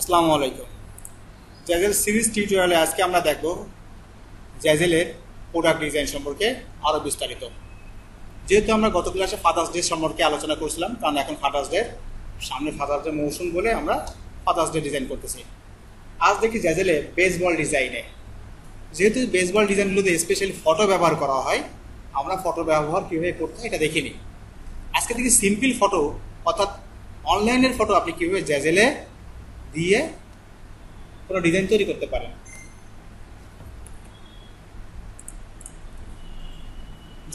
আসসালামু আলাইকুম। জ্যাজেল সিরিজ টিউটোরিয়ালে আজকে আমরা দেখব জ্যাজেলের প্রোডাক্ট ডিজাইন সম্পর্কে আরও বিস্তারিত। যেহেতু আমরা গত ক্লাসে ফাদার্স ডে সম্পর্কে আলোচনা করছিলাম, কারণ এখন ফাদার্স ডে সামনে, ফাদার্স ডে মৌসুম বলে আমরা ফাদার্স ডে ডিজাইন করতেছি। আজ দেখি জ্যাজেলে বেসবল ডিজাইনে, যেহেতু বেসবল ডিজাইনগুলোতে স্পেশালি ফটো ব্যবহার করা হয়, আমরা ফটো ব্যবহার কীভাবে করতে হয় এটা দেখিনি। আজকে দেখি সিম্পল ফটো, অর্থাৎ অনলাইনের ফটো আপনি কীভাবে জ্যাজেলে দিয়ে কোনো ডিজাইন তৈরি করতে পারেন।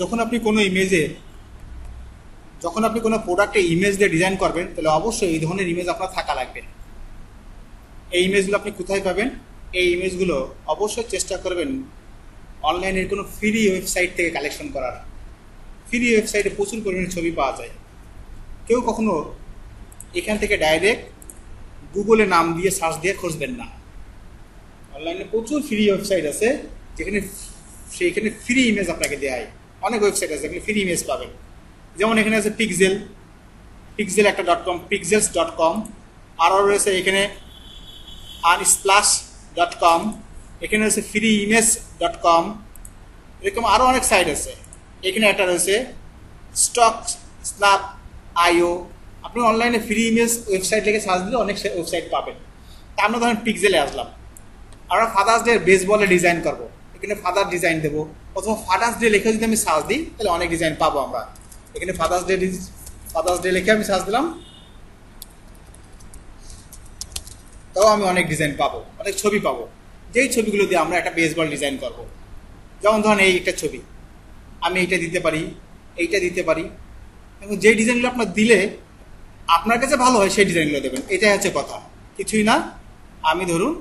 যখন আপনি কোনো প্রোডাক্টে ইমেজ দিয়ে ডিজাইন করবেন, তাহলে অবশ্যই এই ধরনের ইমেজ আপনার থাকা লাগবে। এই ইমেজগুলো আপনি কোথায় পাবেন? এই ইমেজগুলো অবশ্যই চেষ্টা করবেন অনলাইনের কোনো ফ্রি ওয়েবসাইট থেকে কালেকশন করার। ফ্রি ওয়েবসাইটে প্রচুর পরিমাণে ছবি পাওয়া যায়। কেউ কখনো এখান থেকে ডাইরেক্ট গুগলে নাম দিয়ে সার্চ দিয়ে খুঁজবেন না। অনলাইনে প্রচুর ফ্রি ওয়েবসাইট আছে সেইখানে ফ্রি ইমেজ আপনাকে দেওয়া হয়। অনেক ওয়েবসাইট আছে যেখানে ফ্রি ইমেজ পাবেন। যেমন এখানে আছে পিক্সেল একটা .com, pixels.com, আরও রয়েছে এখানে unsplash.com, এখানে রয়েছে freeimage.com, এরকম আরও অনেক সাইট আছে। এখানে একটা রয়েছে stock.io। আপনি অনলাইনে ফ্রি ইমেজ ওয়েবসাইট লিখে সার্চ দিলে অনেক ওয়েবসাইট পাবেন। তা আমরা ধরেন পিক্সেলে আসলাম, আমরা ফাদার্স ডে বেসবলে ডিজাইন করবো, এখানে ফাদার ডিজাইন দেবো, অথবা ফাদার্স ডে লিখে যদি আমি সার্চ দিই তাহলে অনেক ডিজাইন পাবো আমরা। এখানে ফাদার্স ডে লিখে আমি সার্চ দিলাম, তাও আমি অনেক ডিজাইন পাবো, অনেক ছবি পাবো। যেই ছবিগুলো দিয়ে আমরা একটা বেসবল ডিজাইন করবো। যেমন ধরেন এই একটা ছবি, আমি এইটা দিতে পারি, এইটা দিতে পারি, এবং যেই ডিজাইনগুলো আপনার দিলে আপনার কাছে ভালো হয় সেই ডিজাইনগুলো দেবেন। এটাই হচ্ছে কথা, কিছুই না। আমি ধরুন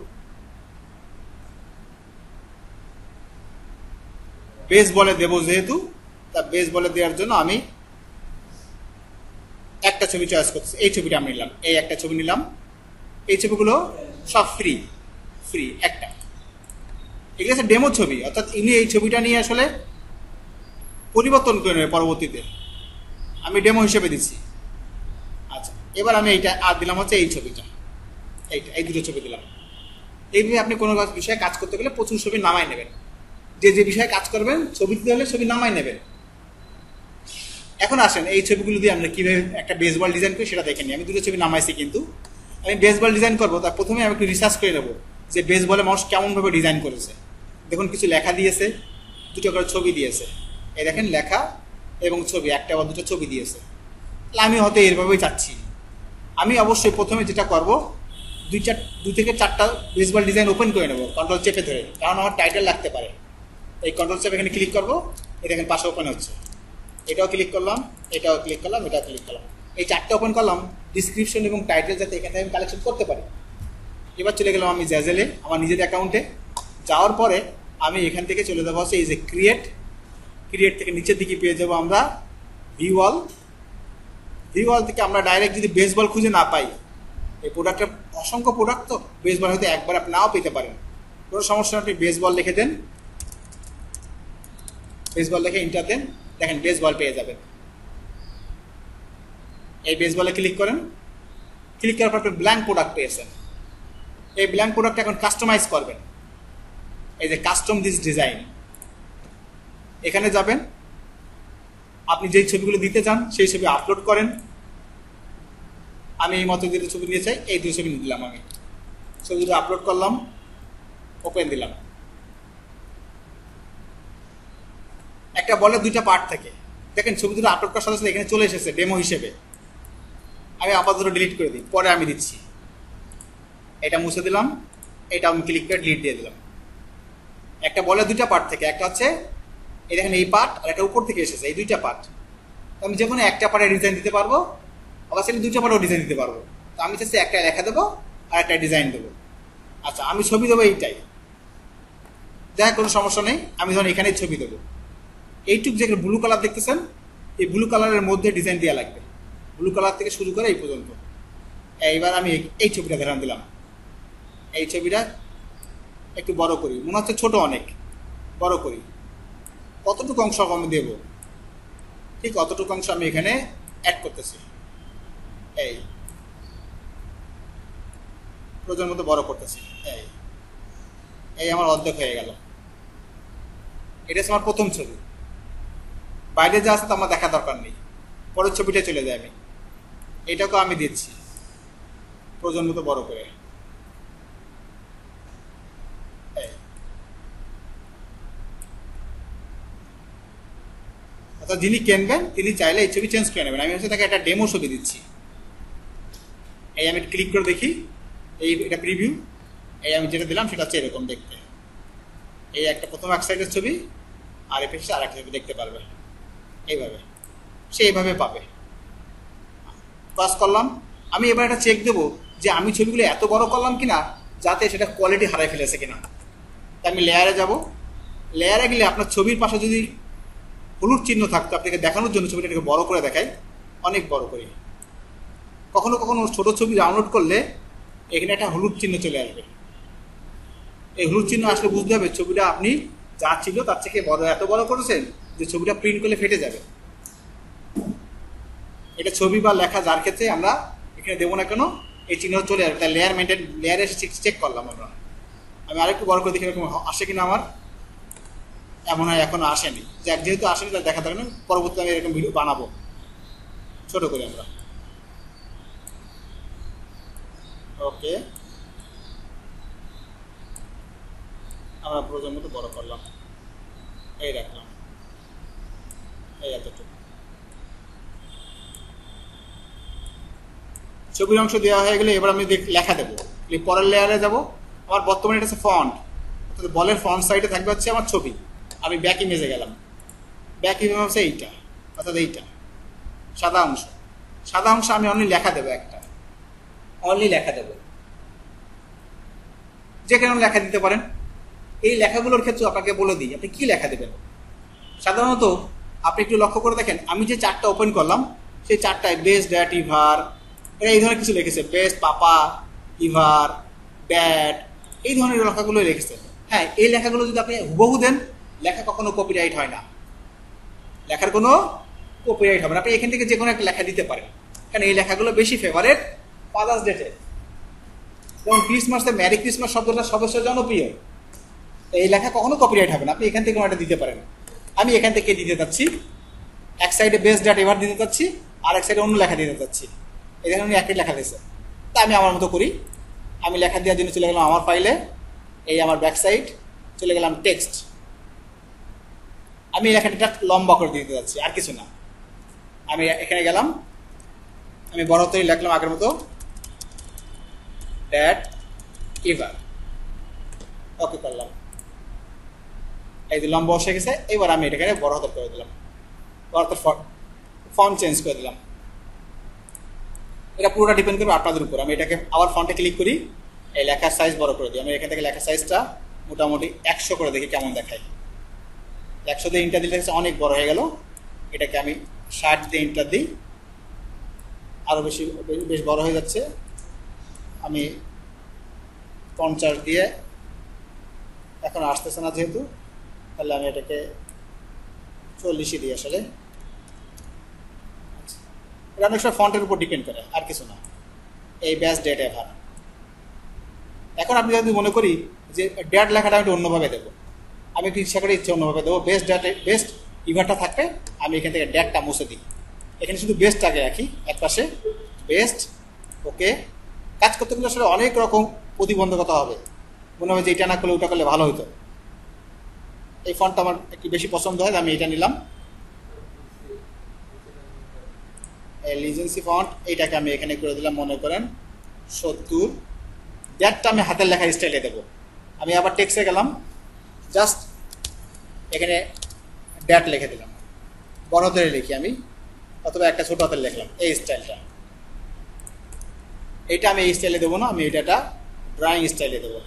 বেসবলে দেবো, যেহেতু তা বেসবলে দেওয়ার জন্য আমি একটা ছবি চয়েস করতেছি। এই ছবিটা আমি নিলাম, এই একটা ছবি নিলাম। এই ছবিগুলো সব ফ্রি একটা, এগুলো আছে ডেমো ছবি, অর্থাৎ ইনি এই ছবিটা নিয়ে আসলে পরিবর্তন করে নেবে পরবর্তীতে, আমি ডেমো হিসেবে দিচ্ছি। আচ্ছা, এবার আমি এইটা আর দিলাম হচ্ছে এই ছবিটা, এই দুটো ছবি দিলাম। এইভাবে আপনি কোনো বিষয়ে কাজ করতে গেলে প্রচুর ছবি নামাই নেবেন। যে বিষয়ে কাজ করবেন ছবি দিতে হলে ছবি নামাই নেবেন। এখন আসেন এই ছবিগুলো দিয়ে আমরা কীভাবে একটা বেসবল ডিজাইন করি সেটা দেখে নিই। আমি দুটো ছবি নামাইছি, কিন্তু আমি বেসবল ডিজাইন করবো তার প্রথমে আমি একটু রিসার্চ করে নেবো যে বেসবলে মানুষ কেমনভাবে ডিজাইন করেছে। দেখুন কিছু লেখা দিয়েছে, দুটো করে ছবি দিয়েছে। এই দেখেন লেখা এবং ছবি, একটা বা দুটো ছবি দিয়েছে। তাহলে আমি হয়তো এরভাবেই চাচ্ছি। আমি অবশ্যই প্রথমে যেটা করবো, দুই থেকে চারটা বেসবল ডিজাইন ওপেন করে নেবো কন্ট্রোল চেপে ধরে, কারণ আমার টাইটেল লাগতে পারে। এই কন্ট্রোল চেপে এখানে ক্লিক করবো, এটা এখানে পাশে ওপেন হচ্ছে। এটাও ক্লিক করলাম, এটাও ক্লিক করলাম, এটাও ক্লিক করলাম। এই চারটে ওপেন করলাম, ডিসক্রিপশন এবং টাইটেল যাতে এখান থেকে আমি কালেকশন করতে পারি। এবার চলে গেলাম আমি জ্যাজেলে, আমার নিজের অ্যাকাউন্টে। যাওয়ার পরে আমি এখান থেকে চলে যাবো হচ্ছে এই যে ক্রিয়েট থেকে নিচের দিকে পেয়ে যাবো আমরা ভিওয়াল থেকে আমরা ডাইরেক্ট যদি বেসবল খুঁজে না পাই, এই প্রোডাক্টের অসংখ্য প্রোডাক্ট তো, বেসবল হয়তো একবার আপনি নাও পেতে পারেন, কোনো সমস্যা নেই। আপনি বেসবল লিখে দেন, বেসবল লিখে এন্টার দেন, দেখেন বেসবল পেয়ে যাবেন। এই বেসবলে ক্লিক করেন, ক্লিক করার পর আপনি ব্ল্যাঙ্ক প্রোডাক্ট পেয়েছেন। এই ব্ল্যাঙ্ক প্রোডাক্ট এখন কাস্টমাইজ করবেন। এই যে কাস্টম দিস ডিজাইন, এখানে যাবেন, আপনি যেই ছবিগুলো দিতে চান সেই ছবি আপলোড করেন। আমি এই মতো দুটো ছবি নিয়ে চাই, এই দুটো ছবি দিলাম, আমি ছবি দুটো আপলোড করলাম, ওপেন দিলাম। একটা বলে দুইটা পার্ট থাকে, দেখেন ছবি দুটো আপলোড করার সাথে সাথে এখানে চলে এসেছে ডেমো হিসেবে। আমি আপাতত ডিলিট করে দিই, পরে আমি দিচ্ছি। এটা মুছে দিলাম, এটা আমি ক্লিক করে ডিলিট দিয়ে দিলাম। একটা বলে দুইটা পার্ট থেকে, একটা হচ্ছে এই দেখেন এই পার্ট, আর একটা উপর থেকে এসেছে, এই দুইটা পার্ট। আমি যে কোনো একটা পার্টে ডিজাইন দিতে পারবো, আবার সেটা দুইটা পার্টেও ডিজাইন দিতে পারবো। তো আমি চাচ্ছি একটা লেখা দেবো আর একটা ডিজাইন দেবো। আচ্ছা, আমি ছবি দেবো এইটাই, দেখ কোনো সমস্যা নেই। আমি ধরুন এখানেই ছবি দেবো। এইটুক যে ব্লু কালার দেখতেছেন, এই ব্লু কালারের মধ্যে ডিজাইন দেওয়া লাগবে, ব্লু কালার থেকে শুরু করে এই পর্যন্ত। এইবার আমি এই ছবিটা ধরান দিলাম, এই ছবিটা একটু বড় করি, মনে হচ্ছে ছোট, অনেক বড় করি। কতটুকু অংশ আমি দেবো, ঠিক অতটুকু অংশ আমি এখানে অ্যাড করতেছি। এই প্রয়োজন মতো বড় করতেছি। এই এই আমার অর্ধেক হয়ে গেল। এটা হচ্ছে আমার প্রথম ছবি। বাইরে যা আছে তো আমার দেখা দরকার নেই, পরের ছবিটা চলে যায়। আমি এটাকেও আমি দিচ্ছি প্রয়োজন মতো বড় করে। অর্থাৎ যিনি কিনবেন তিনি চাইলে এই ছবি চেঞ্জ করে নেবেন। আমি হচ্ছে তাকে একটা ডেমো ছবি দিচ্ছি। এই আমি ক্লিক করে দেখি, এই এটা প্রিভিউ। এই আমি যেটা দিলাম সেটা হচ্ছে এরকম দেখতে। এই একটা প্রথম এক সাইডের ছবি, আর এই পেছনে আর একটা ছবি দেখতে পারবে এইভাবে। সে এইভাবে পাবে। ক্রস করলাম। আমি এবার একটা চেক দেবো যে আমি ছবিগুলো এত বড় করলাম কিনা যাতে সেটা কোয়ালিটি হারাই ফেলেছে কিনা। তাই আমি লেয়ারে যাব। লেয়ারে গেলে আপনার ছবির পাশে যদি হলুদ চিহ্ন থাকতো, আপনাকে দেখানোর জন্য ছবিটা এটাকে বড় করে দেখাই, অনেক বড় করি। কখনো কখনো ছোট ছবি ডাউনলোড করলে এখানে একটা হলুদ চিহ্ন চলে আসবে। এই হলুদ চিহ্ন আসলে বুঝতে হবে ছবিটা আপনি যা ছিল তার থেকে বড়, এত বড় করেছেন যে ছবিটা প্রিন্ট করলে ফেটে যাবে। এটা ছবি বা লেখা যার ক্ষেত্রে আমরা এখানে দেবো না কেন, এই চিহ্ন চলে আসবে। তাই লেয়ার মেনটেন, লেয়ারে এসে চেক করলাম আমরা। আমি আরেকটু বড় করে দেখি এরকম আসে কিনা আমার। এমন হয় এখনো আসেনি। যেহেতু আসেনি তার দেখা থাকে না, পরবর্তী আমি এরকম ভিডিও বানাবো ছোট করে আমরা। ওকে, আমরা প্রয়োজন মতো বড় করলাম, এই রাখলাম, এই এতটুকু। ছবির অংশ দেওয়া হয়ে গেলে এবার আমি লেখা দেবো। পরের লেয়ারে যাব। আমার বর্তমানে এটা হচ্ছে ফন্ট, অর্থাৎ বলের ফন্ট সাইডে থাকবে হচ্ছে আমার ছবি। আমি ব্যাক ইমেজে গেলাম। ব্যাক ইমেজ হচ্ছে এইটা, অর্থাৎ এইটা সাদা অংশ। সাদা অংশ আমি অনলি লেখা দেবো, একটা অনলি লেখা দেবো। যে কোনো লেখা দিতে পারেন। এই লেখাগুলোর ক্ষেত্রে আপনাকে বলে দিই আপনি কি লেখা দেবেন। সাধারণত আপনি একটু লক্ষ্য করে দেখেন, আমি যে চারটা ওপেন করলাম সেই চারটায় বেস্ট, ড্যাট, ইভার, এরা এই ধরনের কিছু লিখেছে। বেস্ট, পাপা, ইভার, ড্যাট, এই ধরনের লেখাগুলো লিখেছে। হ্যাঁ, এই লেখাগুলো যদি আপনি হুবহু দেন, লেখা কখনো কপিরাইট হয় না। লেখার কোনো কপিরাইট হবে না। আপনি এখান থেকে যে কোনো একটা লেখা দিতে পারেন, কারণ এই লেখাগুলো বেশি ফেভারেট ফাদার্স ডেটে। যেমন ক্রিসমাসে ম্যারি ক্রিসমাস শব্দটা সবচেয়ে জনপ্রিয়। এই লেখা কখনো কপিরাইট হবে না, আপনি এখান থেকে কোনো একটা দিতে পারেন। আমি এখান থেকে দিতে চাচ্ছি, এক সাইডে বেস্ট, ড্যাট, এভার দিতে চাচ্ছি, আর এক সাইডে অন্য লেখা দিতে চাচ্ছি। এই দেখেন উনি একই লেখা দিয়েছে। তা আমি আমার মতো করি। আমি লেখা দেওয়ার জন্য চলে গেলাম আমার ফাইলে, এই আমার ব্যাক সাইড, চলে গেলাম টেক্সট। আমি লেখাটা লম্বা করে দিতে যাচ্ছি, আর কিছু না। আমি এখানে গেলাম, আমি বড় হাতে লিখলাম আগের মতো, ড্যাট, ইভার, ওকে করলাম। এই যে লম্বা বসে গেছে। এবার আমি এটাকে বড় হাতের করে দিলাম, বড় হাতের ফন্ট চেঞ্জ করে দিলাম। এটা পুরোটা ডিপেন্ড করবে আপনাদের উপর। আমি এটাকে আবার ফন্টে ক্লিক করি, এই লেখার সাইজ বড় করে দিই। আমি এখান থেকে লেখার সাইজটা মোটামুটি 100 করে দেখি কেমন দেখায়। 100 দিয়ে ইন্টার দিলে অনেক বড় হয়ে গেল। এটাকে আমি 60 দিয়ে ইন্টার দিই, আরও বেশ বড় হয়ে যাচ্ছে। আমি 50 দিয়ে, এখন আসতেছে না যেহেতু, তাহলে আমি এটাকে 40 দিই আসলে। এটা অনেক সময় ফন্টের উপর ডিপেন্ড করে, আর কিছু না। এই বেস্ট, ডেট, এভার। এখন আপনি যদি মনে করি যে ডেট লেখাটা আমি অন্যভাবে দেবো, আমি একটু ইচ্ছা করে অন্যভাবে দেবো। বেস্ট, ডেট, বেস্ট, ইভারটা থাকবে, আমি এখান থেকে ডেটটা মুছে দিই। এখানে শুধু বেস্টটাকে রাখি এক পাশে, বেস্ট। ওকে, কাজ করতে গেলে আসলে অনেক রকম প্রতিবন্ধকতা হবে, মনে হবে যে এটা না করলে ওটা করলে ভালো হতো। এই ফন্টটা আমার একটু বেশি পছন্দ হয়, আমি এটা নিলাম, লিজেন্সি ফন্ট। এইটাকে আমি এখানে করে দিলাম, মনে করেন 70। ড্যাটটা আমি হাতের লেখার স্টাইলে দেবো। আমি আবার টেক্সটে গেলাম, জাস্ট এখানে ড্যাট লিখে দিলাম, বড় হাতের লিখি আমি, অথবা একটা ছোট হাতের লিখলাম, এই স্টাইলটা। এইটা আমি এই স্টাইলে দেবো না, আমি এটা ড্রয়িং স্টাইলে দেবো।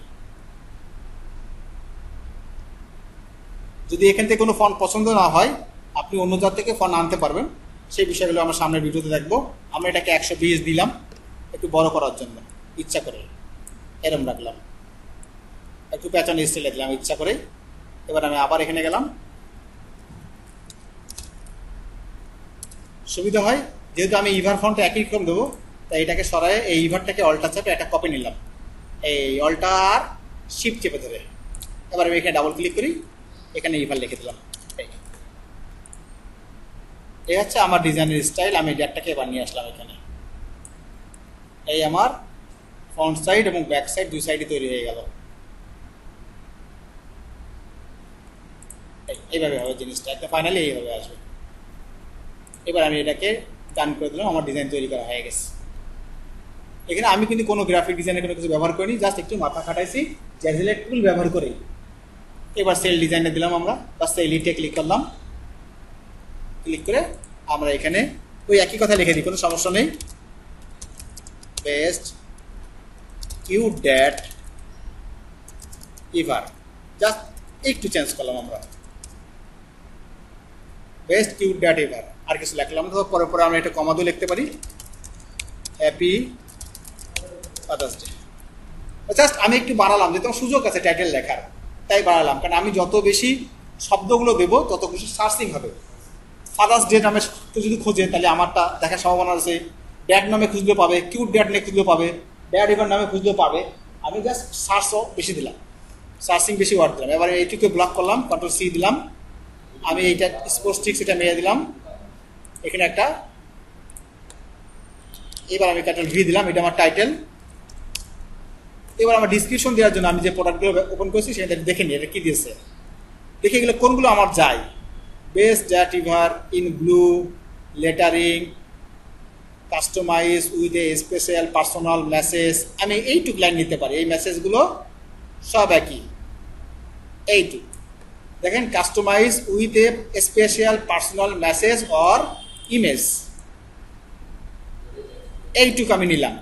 যদি এখান থেকে কোনো ফন্ট পছন্দ না হয়, আপনি অন্য জাত থেকে ফন্ট আনতে পারবেন। সেই বিষয়গুলো আমরা সামনের ভিডিওতে দেখবো। আমরা এটাকে 120 দিলাম একটু বড় করার জন্য, ইচ্ছা করে এরম রাখলাম, একটু প্যাটার্ন স্টাইলে দিলাম ইচ্ছা করে। এবার আমি আবার এখানে গেলাম। সুবিধা হয় যেহেতু আমি ইভার ফন্টে একই রকম দেবো, তাই এটাকে সরায়ে এই ইভারটাকে অল্টার চাপে একটা কপি নিলাম, এই অল্টার শিফট চেপে ধরে এবার আমি এখানে ডাবল ক্লিক করি, এখানে ইভার লিখে দিলাম। এই হচ্ছে আমার ডিজাইনের স্টাইল। আমি ড্যাটটাকে এবার নিয়ে আসলাম এখানে। এই আমার ফ্রন্ট সাইড এবং ব্যাক সাইড দুই সাইডে তৈরি হয়ে গেল। এইভাবে হবে জিনিসটা, একটা ফাইনালি এইভাবে আসবে। এবার আমি এটাকে ডান করে দিলাম, আমার ডিজাইন তৈরি করা হয়ে গেছে। এখানে আমি কিন্তু কোনো গ্রাফিক ডিজাইনের কোনো কিছু ব্যবহার করিনি, জাস্ট একটু মাথা খাটাইছি জ্যাজিলেট টুল ব্যবহার করে। এবার সেল ডিজাইনে দিলাম আমরা, বাস এলিটে ক্লিক করলাম। ক্লিক করে আমরা এখানে ওই একই কথা লিখে দিই, কোনো সমস্যা নেই। Best cute that ever, just একটু চেঞ্জ করলাম আমরা, বেস্ট কিউট ড্যাট ইভার। আর কিছু লিখলাম তো, পরে পরে আমরা এটা কমা দিয়ে লিখতে পারি, হ্যাপি ফাদার্স ডে। জাস্ট আমি একটু বাড়ালাম, যেহেতু সুযোগ আছে টাইটেল লেখার, তাই বাড়ালাম। কারণ আমি যত বেশি শব্দগুলো দেবো তত বেশি সার্চিং হবে। ফাদার্স ডে নামে যদি খোঁজে তাহলে আমারটা দেখার সম্ভাবনা আছে। ড্যাড নামে খুঁজলেও পাবে, কিউট ড্যাড নামে খুঁজলেও পাবে, ড্যাড ইভার নামে খুঁজলেও পাবে। আমি জাস্ট সার্চও বেশি দিলাম, সার্চিং বেশি ওয়ার্ড দিলাম। এবারে এইটুকু ব্লক করলাম, কন্ট্রোল সি দিলাম। আমি এইটা স্পোস্টিক্স এটা মেরে দিলাম এখানে একটা। এবার আমি টাইটেল ভি দিলাম, এটা আমার টাইটেল। এবার আমার ডিসক্রিপশন দেওয়ার জন্য আমি যে প্রোডাক্টগুলো ওপেন করেছি সেটা দেখে নিই এটা কী দিয়েছে, দেখে এগুলো কোনগুলো আমার যায়। Best that ever in blue lettering customise with a special personal message. আমি এইটুক লাইন নিতে পারি, এই মেসেজগুলো সব একই। এইটুক দেখেন, customize with a special personal message or image, এইটুক আমি নিলাম।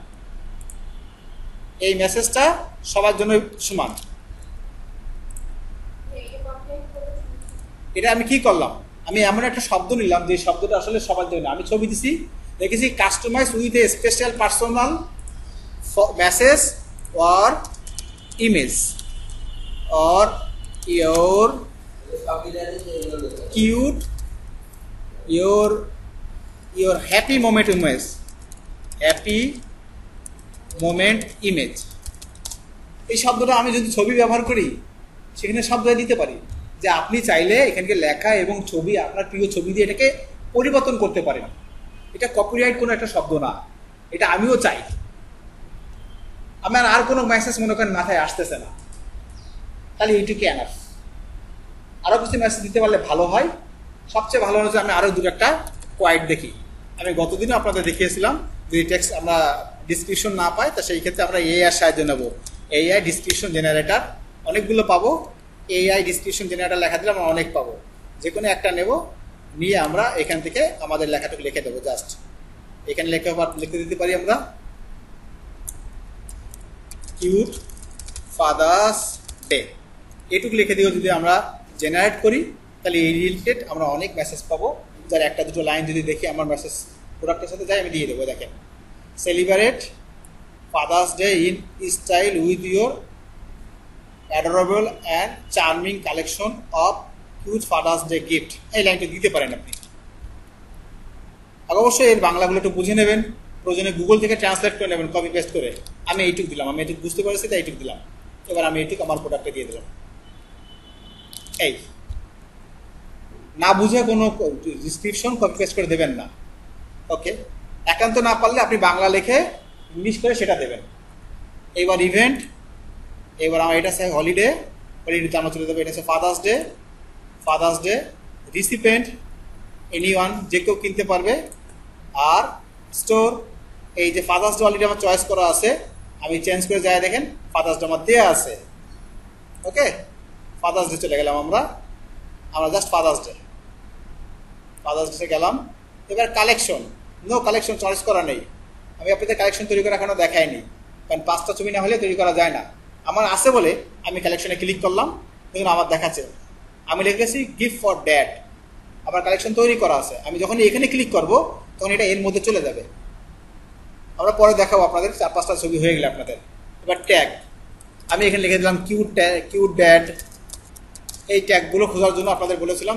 এই মেসেজটা সবার জন্য সমান। এটা আমি কি করলাম, আমি এমন একটা শব্দ নিলাম যে শব্দটা আসলে সবার জন্য। আমি ছবি দিছি, দেখেছি customize with a special personal message or image or your cute your happy moment image, happy moment image. এই শব্দটা আমি যদি ছবি ব্যবহার করি সেখানে শব্দটা দিতে পারি, যে আপনি চাইলে এখানকে লেখা এবং ছবি, আপনার প্রিয় ছবি দিয়ে এটাকে পরিবর্তন করতে পারেন। এটা কপিরাইট কোনো একটা শব্দ না, এটা আমিও চাই। আমার আর কোনো মেসেজ মনে করেন মাথায় আসতেছে না, তাহলে এইটুকু এনাফ। আরও কিছু মেসেজ দিতে পারলে ভালো হয়। সবচেয়ে ভালো হচ্ছে আমি আরও দুটো একটা কোয়াইট দেখি। আমি গতদিনও আপনাদের দেখিয়েছিলাম, যদি টেক্সট আমরা ডিসক্রিপশন না পাই তা সেই ক্ষেত্রে আমরা এআই সাহায্য নেব। এআই ডিসক্রিপশন জেনারেটর অনেকগুলো পাবো, এআই ডিসক্রিপশন জেনারেটর লেখা দিলে আমরা অনেক পাবো। যে কোনো একটা নেব, নিয়ে আমরা এখান থেকে আমাদের লেখাটুকু লিখে দেবো। জাস্ট এখানে লিখে দিতে পারি আমরা কিউট ফাদার্স ডে, এটুকু লিখে দিয়েও যদি আমরা জেনারেট করি তাহলে এই রিলেটেড আমরা অনেক মেসেজ পাবো। যার একটা দুটো লাইন যদি দেখি আমার মেসেজ প্রোডাক্টের সাথে যাই, আমি দিয়ে দেবো। দেখেন, celebrate father's day in style with your adorable and charming collection of cute father's day gift. এই লাইনটা দিতে পারেন আপনি। আর অবশ্যই এর বাংলাগুলো একটু বুঝে নেবেন, প্রয়োজনে গুগল থেকে ট্রান্সলেট করে নেবেন, কপি পেস্ট করে। আমি এইটুক দিলাম, আমি এইটুক বুঝতে পারছি তাই এইটুক দিলাম। এবার আমি এইটুক আমার প্রোডাক্টে দিয়ে দিলাম। এই না বুঝে কোনো ডিসক্রিপশন কপি পেস্ট করে দেবেন না, ওকে? একান্ত না পারলে আপনি বাংলা লিখে ইংলিশ করে সেটা দেবেন। এইবার ইভেন্ট, এবার আমার এটা আছে হলিডে, হলিডেতে আমরা চলে যাবো। এটা আছে ফাদার্স ডে রিসিপেন্ট এনিওয়ান, যে কেউ কিনতে পারবে। আর স্টোর, এই যে ফাদার্স ডে অলরেডি আমার চয়েস করা আছে, আমি চেঞ্জ করে যাই, দেখেন ফাদার্স ডে আমার দেওয়া আছে। ওকে, ফাদার্স ডে চলে গেলাম আমরা জাস্ট ফাদার্স ডে গেলাম। এবার কালেকশন, নো কালেকশন চয়েস করা নেই। আমি আপনাদের কালেকশন তৈরি করা এখনো দেখাইনি, কারণ 5টা ছবি না হলে তৈরি করা যায় না। আমার আছে বলে আমি কালেকশনে ক্লিক করলাম, দেখুন আমার দেখাচ্ছে আমি লিখেছি গিফট ফর ড্যাড, আমার কালেকশন তৈরি করা আছে। আমি যখন এখানে ক্লিক করব তখন এটা এর মধ্যে চলে যাবে। আমরা পরে দেখাবো আপনাদের 4-5টা ছবি হয়ে গেলে আপনাদের। এবার ট্যাগ, আমি এখানে লিখে দিলাম কিউট ড্যাড। এই ট্যাগগুলো খোঁজার জন্য আপনাদের বলেছিলাম,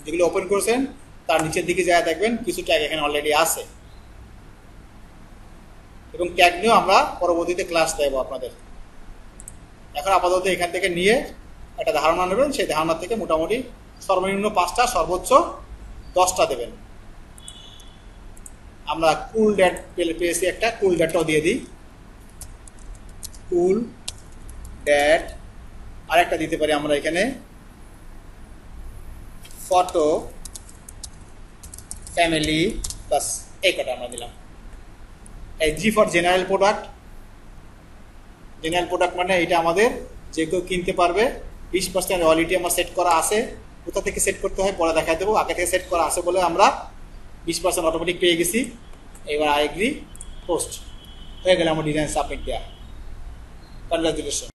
যেগুলো ওপেন করেছেন তার নিচের দিকে যায় দেখবেন কিছু ট্যাগ এখানে অলরেডি আছে, এবং ট্যাগ নিয়েও আমরা পরবর্তীতে ক্লাস দেবো আপনাদের। এখন আপাতত এখান থেকে নিয়ে একটা ধারণা নেবেন, সেই ধারণা থেকে মোটামুটি সর্বনিম্ন 5টা সর্বোচ্চ 10টা দেবেন। আমরা কুল ড্যাট পেয়েছি, একটা কুল ড্যাটটাও দিয়ে দিই। কুল ড্যাট, আর একটা দিতে পারি আমরা এখানে ফটো ফ্যামিলি, প্লাস এই কটা আমরা দিলাম। এই G for general product. General product মানে এটা আমাদের যে কেউ কিনতে পারবে। 20% রয়্যালিটি আমার সেট করা আছে। কোথা থেকে সেট করতে হয় পরে দেখা দেবো, আগে থেকে সেট করা আছে বলে আমরা 20% অটোমেটিক পেয়ে গেছি। এবার আই এগ্রি, পোস্ট হয়ে গেলে আমার ডিজাইন সাবমিট দেওয়া। কনগ্রাচুলেশন।